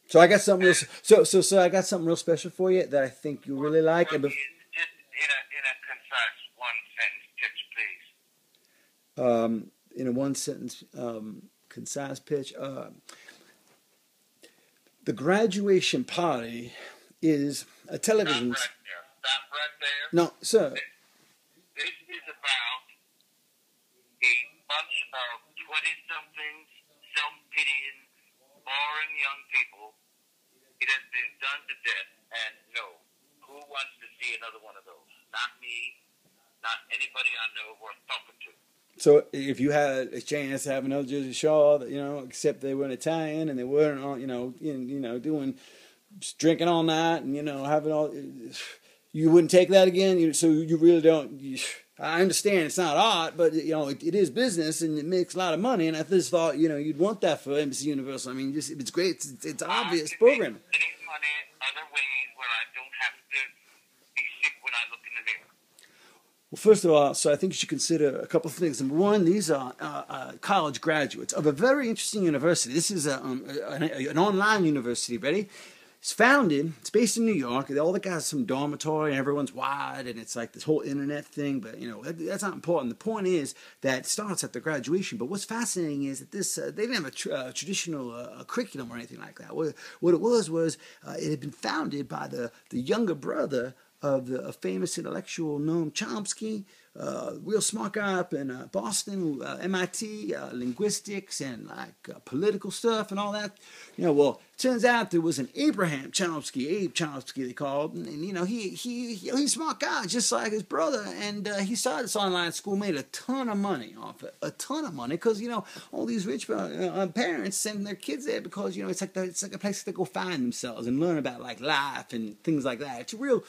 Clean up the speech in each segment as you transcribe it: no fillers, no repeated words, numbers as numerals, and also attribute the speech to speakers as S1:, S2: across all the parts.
S1: So I got something real, so I got something real special for you that I think you really like.
S2: Well, just in a concise one sentence, pitch, please.
S1: In a one sentence, concise pitch, the graduation party is a
S2: Stop
S1: television.
S2: right there. Stop right there.
S1: No, sir.
S2: This is about a bunch of 20-somethings, self-pitying, boring young people. It has been done to death, and no, who wants to see another one of those? Not me, not anybody I know worth talking to.
S1: So if you had a chance to have another Jersey Shaw, except they were Italian and they weren't, doing drinking all night and having all, you wouldn't take that again. So you really don't. I understand it's not art, but it is business and it makes a lot of money. And I just thought you'd want that for Embassy Universal. I mean, it's great. It's obvious programming.
S2: I can make money other ways where I don't have to be sick when I look in the mirror.
S1: Well, first of all, so I think you should consider a couple of things. Number one, these are college graduates of a very interesting university. This is an online university, ready? It's based in New York. All the guys have some dormitory and everyone's wide and it's like this whole internet thing, but that's not important. The point is that it starts at the graduation, but what's fascinating is that they didn't have a traditional curriculum or anything like that. What it was it had been founded by the younger brother of the famous intellectual Noam Chomsky, real smart guy up in Boston, MIT, linguistics and political stuff and all that. Well, turns out there was an Abe Chomsky they called, and he's a smart guy just like his brother, and he started this online school, made a ton of money off it, because all these rich parents send their kids there because it's like a place to go find themselves and learn about life and things like that. It's a real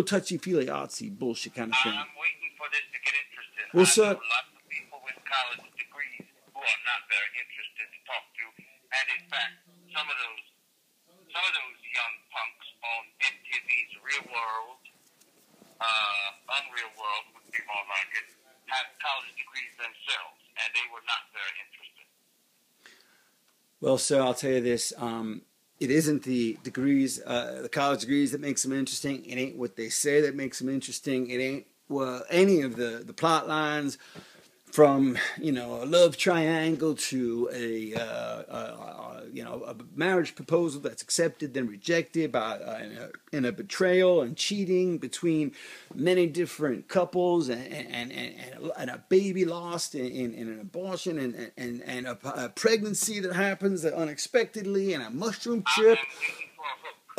S1: touchy feely artsy bullshit kind of thing.
S2: I'm waiting for this to get interesting.
S1: Well,
S2: I
S1: sir,
S2: know lots of people with college degrees who are not very interested to talk to, and in fact, some of those young punks on MTV's Real World, Unreal World would be more like it, have college degrees themselves, and they were not very interested.
S1: well, sir, I'll tell you this. It isn't the degrees, the college degrees that makes them interesting. It ain't what they say that makes them interesting. It ain't any of the plot lines from a love triangle to a marriage proposal that's accepted then rejected in a betrayal and cheating between many different couples and a baby lost in an abortion and a pregnancy that happens unexpectedly and a mushroom trip.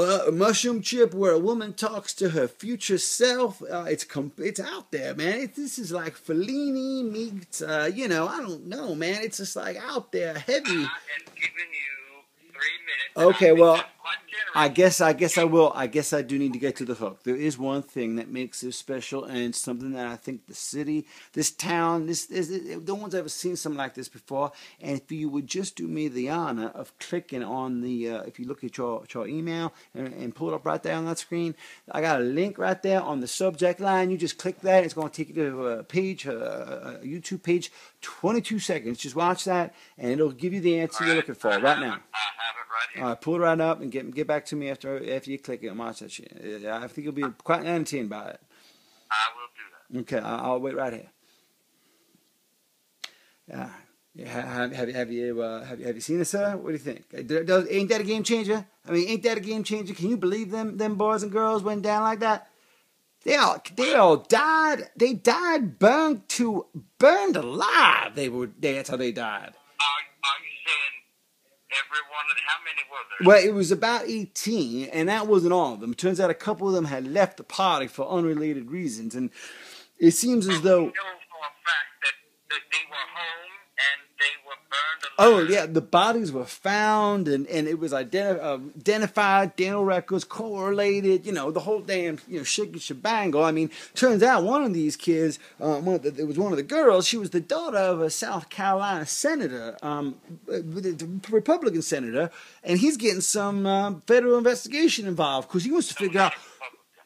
S1: A mushroom trip where a woman talks to her future self. It's out there, man. This is like Fellini meets, I don't know, man. It's just like out there, heavy.
S2: I am giving you 3 minutes.
S1: Okay, well, I guess I will. I guess I do need to get to the hook. There is one thing that makes this special, and it's something that I think the city, this town, no one's ever seen something like this before. And if you would just do me the honor of clicking on if you look at your email and pull it up right there on that screen, I got a link right there on the subject line. You just click that. It's going to take you to a page, a YouTube page. 22 seconds. Just watch that, and it'll give you the answer you're looking for right now.
S2: I have it right here.
S1: All right, pull it right up and get back to me after you click it and watch that shit. I think you'll be quite entertained by it.
S2: I will do that.
S1: Okay, I'll wait right here. Have you seen it, sir? What do you think? Ain't that a game changer? I mean, ain't that a game changer? Can you believe them boys and girls went down like that? They all died. They died burned alive. That's how they died.
S2: Are you saying every one of them? How many were there?
S1: Well, it was about 18, and that wasn't all of them. It turns out a couple of them had left the party for unrelated reasons, and it seems as though.
S2: You know for a fact that they were home and they were burned alive.
S1: Oh yeah, the bodies were found, and it was identified, dental records correlated. The whole damn shit and shebangle. I mean, turns out one of these kids, it was one of the girls. She was the daughter of a South Carolina senator, Republican senator, and he's getting some federal investigation involved because he wants to figure out.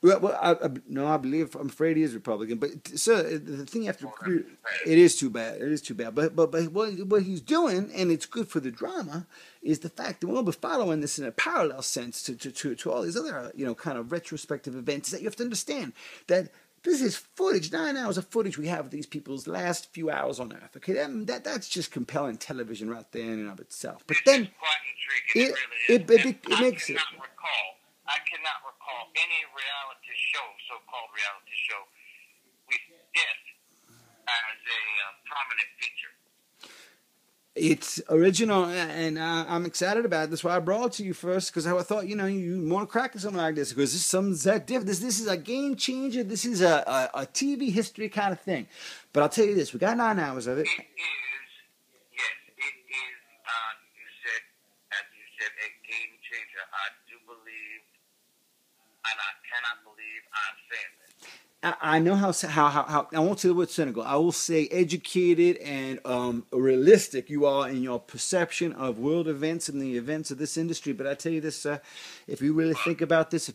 S1: No, I believe, I'm afraid he is Republican. But sir, the thing you have to
S2: Well, that's bad.
S1: it is too bad. It is too bad. But what he's doing, and it's good for the drama, is the fact that we'll be following this in a parallel sense to all these other kind of retrospective events that you have to understand that. This is footage, 9 hours of footage we have of these people's last few hours on Earth. Okay, that's just compelling television right there in and of itself. But
S2: It's
S1: then
S2: quite intriguing. It really is.
S1: it makes it.
S2: I cannot recall any reality show, so-called reality show, with death as a prominent feature.
S1: It's original, and I'm excited about it. That's why I brought it to you first, because I thought, you want to crack something like this, because this is something that different. This is a game changer. This is a TV history kind of thing. But I'll tell you this: we got 9 hours of it.
S2: It is, yes, it is. As you said, a game changer. I do believe, and I cannot believe I'm saying this.
S1: I know how I won't say the word cynical. I will say educated and realistic you are in your perception of world events and the events of this industry. But I tell you this, if you really think about this,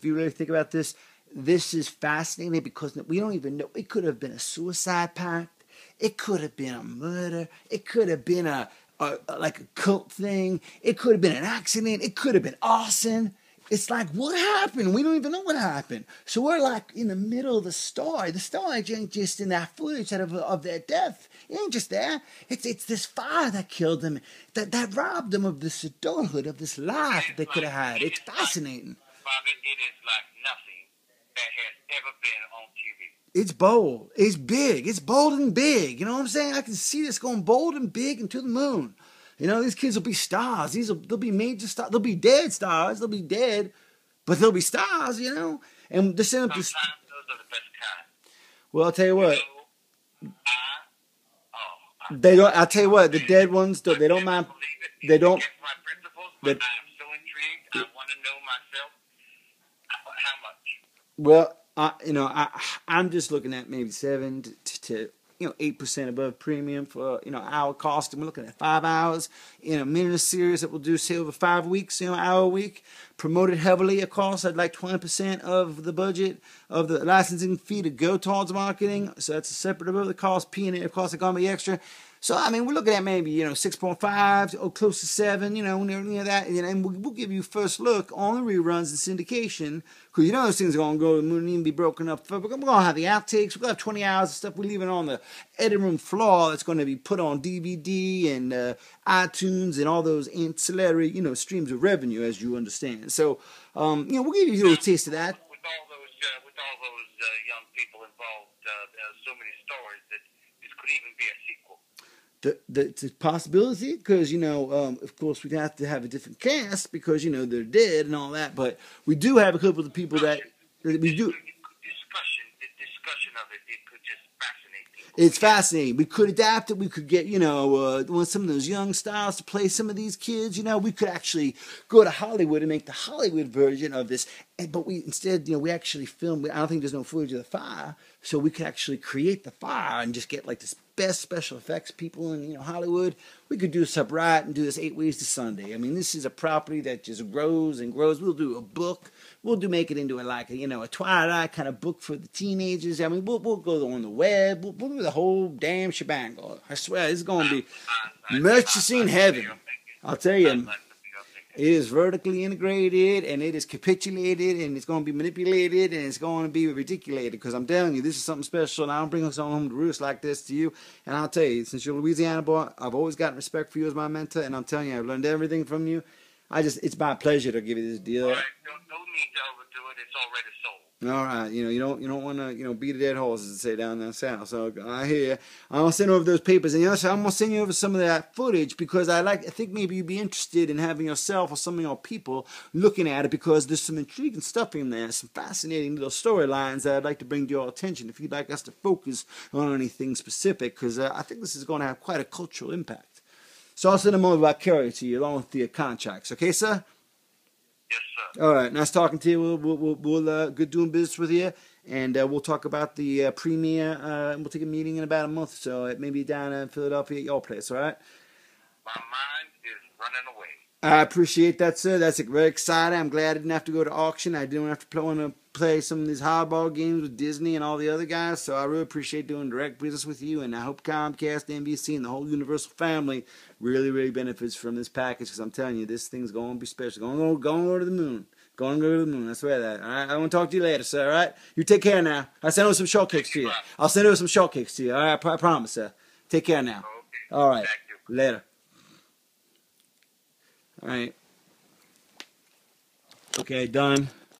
S1: this is fascinating because we don't even know. It could have been a suicide pact. It could have been a murder. It could have been like a cult thing. It could have been an accident. It could have been arson. It's like, what happened? We don't even know what happened. So we're like in the middle of the story. The story ain't just in that footage of their death. It ain't just there. It's this fire that killed them, that robbed them of this adulthood, of this life that they could have had. It's fascinating.
S2: Bobby, it is like nothing that has ever been on TV.
S1: It's bold. It's big. It's bold and big. You know what I'm saying? I can see this going bold and big and to the moon. These kids will be stars. They'll be major stars. They'll be dead stars. They'll be dead, but they'll be stars. And this
S2: Sometimes those are the best kind.
S1: Well, I'll tell you what.
S2: They
S1: don't. I'll tell you what. The dead ones, they don't mind. They don't.
S2: My principles, but I'm so intrigued. I want to know myself how much.
S1: Well, I'm just looking at maybe 7 to 8% above premium for, hour cost. And we're looking at 5 hours in a minute series that we'll do, say, over 5 weeks, hour a week. Promoted heavily, of course. I'd like 20% of the budget of the licensing fee to go towards marketing. So that's a separate above the cost. P&A, of course, are going to be extra. So, we're looking at maybe, 6.5 or close to 7, near that. And we'll give you first look on the reruns and syndication. Because those things are going to go to the moon and even be broken up. We're going to have the outtakes. We're going to have 20 hours of stuff we're leaving on the editing room floor that's going to be put on DVD and iTunes and all those ancillary, streams of revenue, as you understand. So, we'll give you a little taste of that.
S2: With all those young people involved, there are so many stories that this could even be a sequel.
S1: It's a possibility because, of course, we'd have to have a different cast because, they're dead and all that. But we do have a couple of the people that we do.
S2: The discussion of it could just fascinate people.
S1: It's fascinating. We could adapt it. We could get, some of those young stars to play some of these kids. We could actually go to Hollywood and make the Hollywood version of this. But we actually filmed. I don't think there's no footage of the fire. So we could actually create the fire and just get like this best special effects people in Hollywood. We could do this up right and do this 8 ways to Sunday. This is a property that just grows and grows. We'll do a book. We'll make it into a Twilight kind of book for the teenagers. We'll go on the web. We'll do the whole damn shebang. I swear, it's going to be merch in heaven. I'll tell you. It is vertically integrated, and it is capitulated, and it's going to be manipulated, and it's going to be ridiculated, because I'm telling you, this is something special, and I don't bring something home to roost like this to you. And I'll tell you, since you're a Louisiana boy, I've always gotten respect for you as my mentor, and I'm telling you, I've learned everything from you. It's my pleasure to give you this deal.
S2: All right, don't need to overdo it. It's already sold.
S1: All right, you don't want to beat a dead horse, as they say down there south. So I hear you. I'm gonna send over those papers, and so I'm gonna send you over some of that footage because I think maybe you'd be interested in having yourself or some of your people looking at it because there's some intriguing stuff in there, some fascinating little storylines that I'd like to bring to your attention. If you'd like us to focus on anything specific, because I think this is going to have quite a cultural impact. So I'll send them over by carrier to you along with the contracts. Okay, sir?
S2: Yes, sir.
S1: All right, nice talking to you. We'll good doing business with you, and we'll talk about the premiere. And we'll take a meeting in about a month, so maybe down in Philadelphia at your place. All right.
S2: My mind is running away.
S1: I appreciate that, sir. That's very exciting. I'm glad I didn't have to go to auction. I didn't have to want to play some of these hardball games with Disney and all the other guys. So I really appreciate doing direct business with you. And I hope Comcast, NBC, and the whole Universal family really, really benefits from this package. Because I'm telling you, this thing's going to be special. Going to go to the moon. Going to go to the moon. I swear that. All right. I want to talk to you later, sir. All right. You take care now. I'll send over some shortcakes to you. I'll send over some shortcakes to you. All right. I promise, sir. Take care now.
S2: Okay.
S1: All right.
S2: Thank you.
S1: Later. All right. Okay, done.